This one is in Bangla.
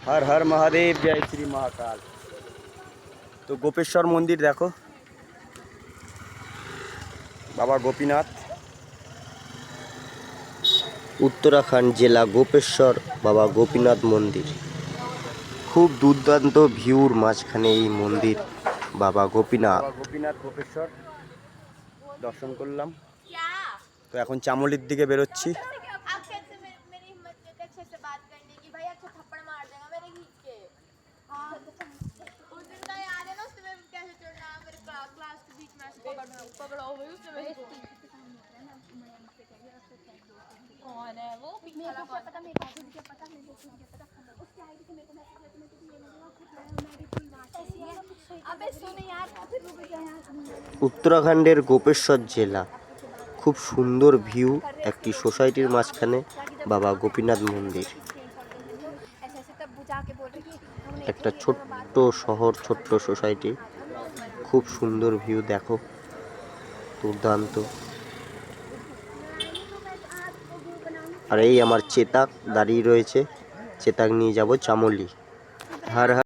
हर हर महादेव, जय श्री महाकाल। तो गोपेश्वर मंदिर देखो, बाबा गोपीनाथ, उत्तराखंड जिला गोपेश्वर बाबा गोपीनाथ मंदिर। खूब दुर्दाন্ত ভিউর মাঝখানে এই মন্দির বাবা গোপীনাথ। গোপেশ্বর দর্শন করলাম। তো এখন চামলির দিকে বেরোচ্ছি। উত্তরাখণ্ডের গোপেশ্বর জেলা, খুব সুন্দর ভিউ, একটি সোসাইটির মাঝখানে বাবা গোপীনাথ মন্দির। একটা ছোট্ট শহর, ছোট্ট সোসাইটি, খুব সুন্দর ভিউ দেখো, দুর্দান্ত। আর এই আমার চেতাক দাঁড়িয়ে রয়েছে, চেতাক নিয়ে যাব চামলি। হর হর